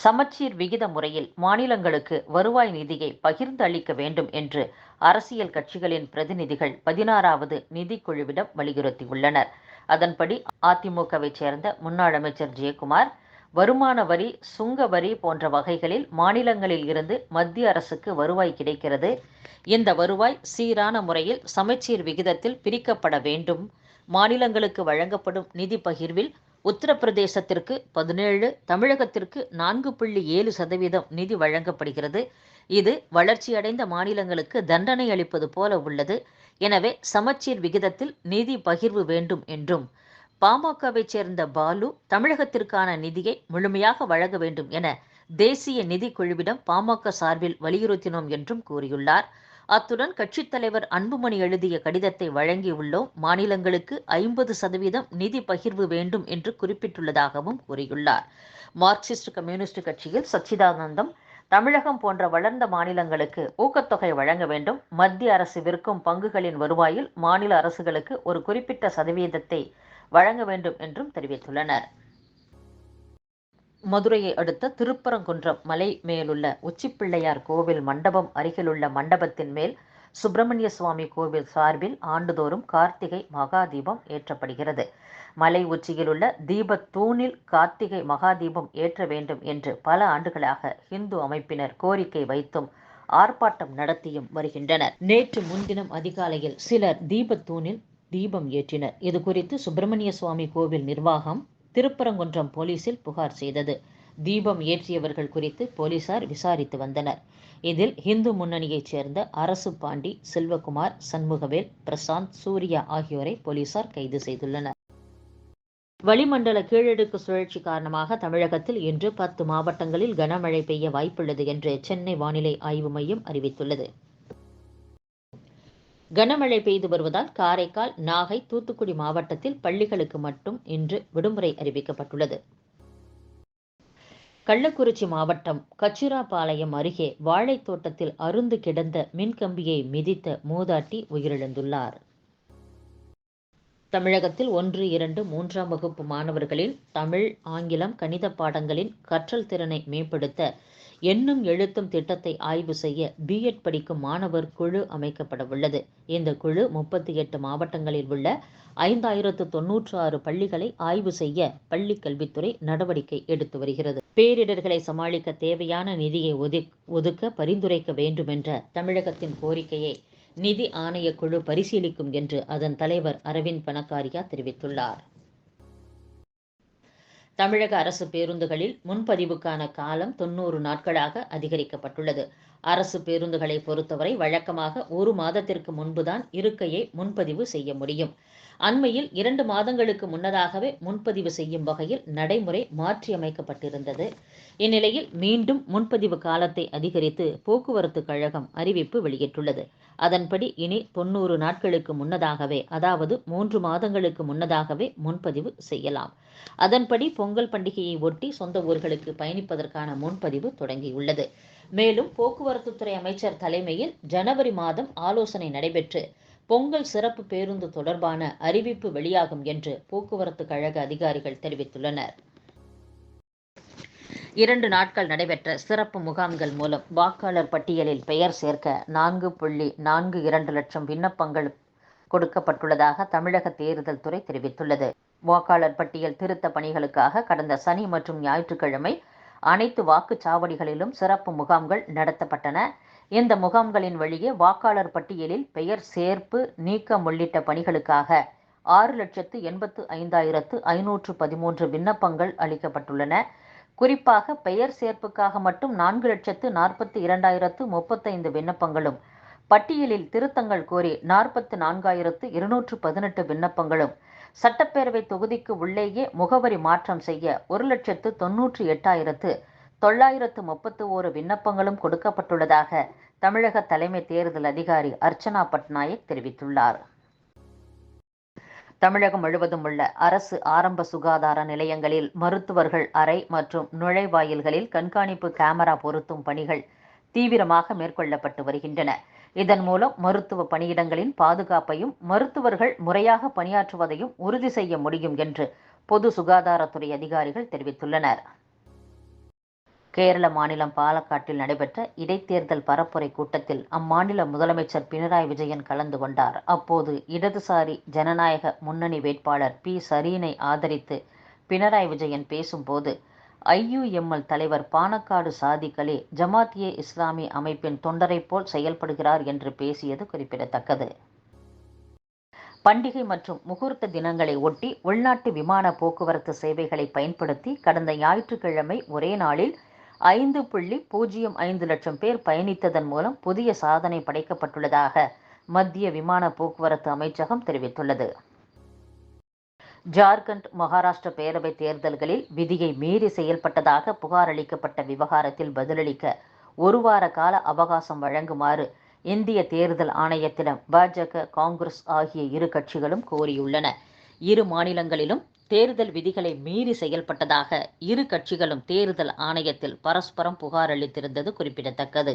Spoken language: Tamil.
சமச்சீர் விகித முறையில் மாநிலங்களுக்கு வருவாய் நிதியை பகிர்ந்து அளிக்க வேண்டும் என்று அரசியல் கட்சிகளின் பிரதிநிதிகள் 16வது நிதிக்குழுவிடம் வலியுறுத்தியுள்ளனர். அதன்படி அதிமுகவைச் சேர்ந்த முன்னாள் அமைச்சர் ஜெயக்குமார், வருமான வரி, சுங்க வரி போன்ற வகைகளில் மாநிலங்களில் இருந்து மத்திய அரசுக்கு வருவாய் கிடைக்கிறது. இந்த வருவாய் சீரான முறையில் சமச்சீர் விகிதத்தில் பிரிக்கப்பட வேண்டும். மாநிலங்களுக்கு வழங்கப்படும் நிதி பகிர்வில் உத்தரப்பிரதேசத்திற்கு 17, தமிழகத்திற்கு 4.7% நிதி வழங்கப்படுகிறது. இது வளர்ச்சியடைந்த மாநிலங்களுக்கு தண்டனை அளிப்பது போல உள்ளது. எனவே சமச்சீர் விகிதத்தில் நிதி பகிர்வு வேண்டும் என்றும், பாமகவைச் சேர்ந்த பாலு, தமிழகத்திற்கான நிதியை முழுமையாக வழங்க வேண்டும் என தேசிய நிதிக்குழுவிடம் பாமக சார்பில் வலியுறுத்தினோம் என்றும் கூறியுள்ளார். அத்துடன் கட்சித் தலைவர் அன்புமணி எழுதிய கடிதத்தை வழங்கியுள்ளோம். மாநிலங்களுக்கு 50% நிதி பகிர்வு வேண்டும் என்று குறிப்பிட்டுள்ளதாகவும் கூறியுள்ளார். மார்க்சிஸ்ட் கம்யூனிஸ்ட் கட்சியில் சச்சிதானந்தம், தமிழகம் போன்ற வளர்ந்த மாநிலங்களுக்கு ஊக்கத்தொகை வழங்க வேண்டும். மத்திய அரசு விற்கும் பங்குகளின் வருவாயில் மாநில அரசுகளுக்கு ஒரு குறிப்பிட்ட சதவீதத்தை வழங்க வேண்டும் என்றும் தெரிவித்துள்ளனர். மதுரையை அடுத்த திருப்பரங்குன்றம் மலை மேலுள்ள உச்சிப்பிள்ளையார் கோவில் மண்டபம் அருகிலுள்ள மண்டபத்தின் மேல் சுப்பிரமணிய சுவாமி கோவில் சார்பில் ஆண்டுதோறும் கார்த்திகை மகாதீபம் ஏற்றப்படுகிறது. மலை உச்சியிலுள்ள தீபத் தூணில் கார்த்திகை மகாதீபம் ஏற்ற வேண்டும் என்று பல ஆண்டுகளாக இந்து அமைப்பினர் கோரிக்கை வைத்தும் ஆர்ப்பாட்டம் நடத்தியும் வருகின்றனர். நேற்று முன்தினம் அதிகாலையில் சிலர் தீபத்தூணில் தீபம் ஏற்றினர். இதுகுறித்து சுப்பிரமணிய சுவாமி கோவில் நிர்வாகம் திருப்பரங்குன்றம் போலீசில் புகார் செய்தது. தீபம் ஏற்றியவர்கள் குறித்து போலீசார் விசாரித்து வந்தனர். இதில் இந்து முன்னணியைச் சேர்ந்த அரசு பாண்டி, செல்வகுமார், சண்முகவேல், பிரசாந்த், சூர்யா ஆகியோரை போலீசார் கைது செய்துள்ளனர். வளிமண்டல கீழடுக்கு சுழற்சி காரணமாக தமிழகத்தில் இன்று 10 மாவட்டங்களில் கனமழை பெய்ய வாய்ப்புள்ளது என்று சென்னை வானிலை ஆய்வு மையம் அறிவித்துள்ளது. கனமழை பெய்து வருவதால் காரைக்கால், நாகை, தூத்துக்குடி மாவட்டத்தில் பள்ளிகளுக்கு மட்டும் இன்று விடுமுறை அறிவிக்கப்பட்டுள்ளது. கள்ளக்குறிச்சி மாவட்டம் கச்சிராபாளையம் அருகே வாழைத்தோட்டத்தில் அறுந்து கிடந்த மின்கம்பியை மிதித்த மூதாட்டி உயிரிழந்துள்ளார். தமிழகத்தில் 1, 2, 3ஆம் வகுப்பு மாணவர்களின் தமிழ், ஆங்கிலம், கணித பாடங்களின் கற்றல் திறனை மேம்படுத்த எண்ணும் எழுத்தும் திட்டத்தை ஆய்வு செய்ய பிஎட் படிக்கும் மாணவர் குழு அமைக்கப்பட உள்ளது. இந்த குழு 38 மாவட்டங்களில் உள்ள 5096 பள்ளிகளை ஆய்வு செய்ய பள்ளிக் கல்வித்துறை நடவடிக்கை எடுத்து வருகிறது. பேரிடர்களை சமாளிக்க தேவையான நிதியை ஒதுக்க பரிந்துரைக்க வேண்டும் என்ற தமிழகத்தின் கோரிக்கையை நிதி ஆணைய குழு பரிசீலிக்கும் என்று அதன் தலைவர் அரவிந்த் பனகாரியா தெரிவித்துள்ளார். தமிழக அரசு பேருந்துகளில் முன்பதிவுக்கான காலம் 90 நாட்களாக அதிகரிக்கப்பட்டுள்ளது. அரசு பேருந்துகளை பொறுத்தவரை வழக்கமாக 1 மாதத்திற்கு முன்புதான் இருக்கையை முன்பதிவு செய்ய முடியும். அண்மையில் 2 மாதங்களுக்கு முன்னதாகவே முன்பதிவு செய்யும் வகையில் நடைமுறை மாற்றியமைக்கப்பட்டிருந்தது. இந்நிலையில் மீண்டும் முன்பதிவு காலத்தை அதிகரித்து போக்குவரத்து கழகம் அறிவிப்பு வெளியிட்டுள்ளது. அதன்படி இனி 90 நாட்களுக்கு முன்னதாகவே, அதாவது 3 மாதங்களுக்கு முன்னதாகவே முன்பதிவு செய்யலாம். அதன்படி பொங்கல் பண்டிகையை ஒட்டி சொந்த ஊர்களுக்கு பயணிப்பதற்கான முன்பதிவு தொடங்கியுள்ளது. மேலும் போக்குவரத்துத்துறை அமைச்சர் தலைமையில் ஜனவரி மாதம் ஆலோசனை நடைபெற்று பொங்கல் சிறப்பு பேருந்து தொடர்பான அறிவிப்பு வெளியாகும் என்று போக்குவரத்து கழக அதிகாரிகள் தெரிவித்துள்ளனர். 2 நாட்கள் நடைபெற்ற சிறப்பு முகாம்கள் மூலம் வாக்காளர் பட்டியலில் பெயர் சேர்க்க 4.42 லட்சம் விண்ணப்பங்கள் கொடுக்கப்பட்டுள்ளதாக தமிழக தேர்தல் துறை தெரிவித்துள்ளது. வாக்காளர் பட்டியல் திருத்த பணிகளுக்காக கடந்த சனி மற்றும் ஞாயிற்றுக்கிழமை அனைத்து வாக்குச்சாவடிகளிலும் சிறப்பு முகாம்கள் நடத்தப்பட்டன. இந்த முகாம்களின் வழியே வாக்காளர் பட்டியலில் பெயர் சேர்ப்பு, நீக்கம் உள்ளிட்ட பணிகளுக்காக 6,85,513 விண்ணப்பங்கள் அளிக்கப்பட்டுள்ளன. குறிப்பாக பெயர் சேர்ப்புக்காக மட்டும் 4,42,035 விண்ணப்பங்களும், பட்டியலில் திருத்தங்கள் கோரி 44,218 விண்ணப்பங்களும், சட்டப்பேரவை தொகுதிக்கு உள்ளேயே முகவரி மாற்றம் செய்ய 1,08,931 விண்ணப்பங்களும் கொடுக்கப்பட்டுள்ளதாக தமிழக தலைமை தேர்தல் அதிகாரி அர்ச்சனா பட்நாயக் தெரிவித்துள்ளார். தமிழகம் முழுவதும் உள்ள அரசு ஆரம்ப சுகாதார நிலையங்களில் மருத்துவர்கள் அறை மற்றும் நுழைவாயில்களில் கண்காணிப்பு கேமரா பொருத்தும் பணிகள் தீவிரமாக மேற்கொள்ளப்பட்டு வருகின்றன. இதன் மூலம் மருத்துவ பணியிடங்களின் பாதுகாப்பையும் மருத்துவர்கள் முறையாக பணியாற்றுவதையும் உறுதி செய்ய முடியும் என்று பொது சுகாதாரத்துறை அதிகாரிகள் தெரிவித்துள்ளனர். கேரள மாநிலம் பாலக்காட்டில் நடைபெற்ற இடைத்தேர்தல் பரப்புரை கூட்டத்தில் அம்மாநில முதலமைச்சர் பினராயி விஜயன் கலந்து கொண்டார். அப்போது இடதுசாரி ஜனநாயக முன்னணி வேட்பாளர் பி. சரீனை ஆதரித்து பினராயி விஜயன் பேசும்போது, ஐயுஎம்எல் தலைவர் பாணக்காடு சாதிக் அலி ஜமாத்-ஏ இஸ்லாமி அமைப்பின் தொண்டரைப் போல் செயல்படுகிறார் என்று பேசியது குறிப்பிடத்தக்கது. பண்டிகை மற்றும் முகூர்த்த தினங்களை ஒட்டி உள்நாட்டு விமான போக்குவரத்து சேவைகளை பயன்படுத்தி கடந்த ஞாயிற்றுக்கிழமை ஒரே நாளில் 5.05 லட்சம் பேர் பயணித்ததன் மூலம் புதிய சாதனை படைக்கப்பட்டுள்ளதாக மத்திய விமான போக்குவரத்து அமைச்சகம் தெரிவித்துள்ளது. ஜார்க்கண்ட், மகாராஷ்டிர பேரவை தேர்தல்களில் விதியை மீறி செயல்பட்டதாக புகார் அளிக்கப்பட்ட விவகாரத்தில் பதிலளிக்க ஒரு வார கால அவகாசம் வழங்குமாறு இந்திய தேர்தல் ஆணையத்திடம் பாஜக, காங்கிரஸ் ஆகிய இரு கட்சிகளும் கோரியுள்ளன. இரு மாநிலங்களிலும் தேர்தல் விதிகளை மீறி செயல்பட்டதாக இரு கட்சிகளும் தேர்தல் ஆணையத்தில் பரஸ்பரம் புகார் அளித்திருந்தது குறிப்பிடத்தக்கது.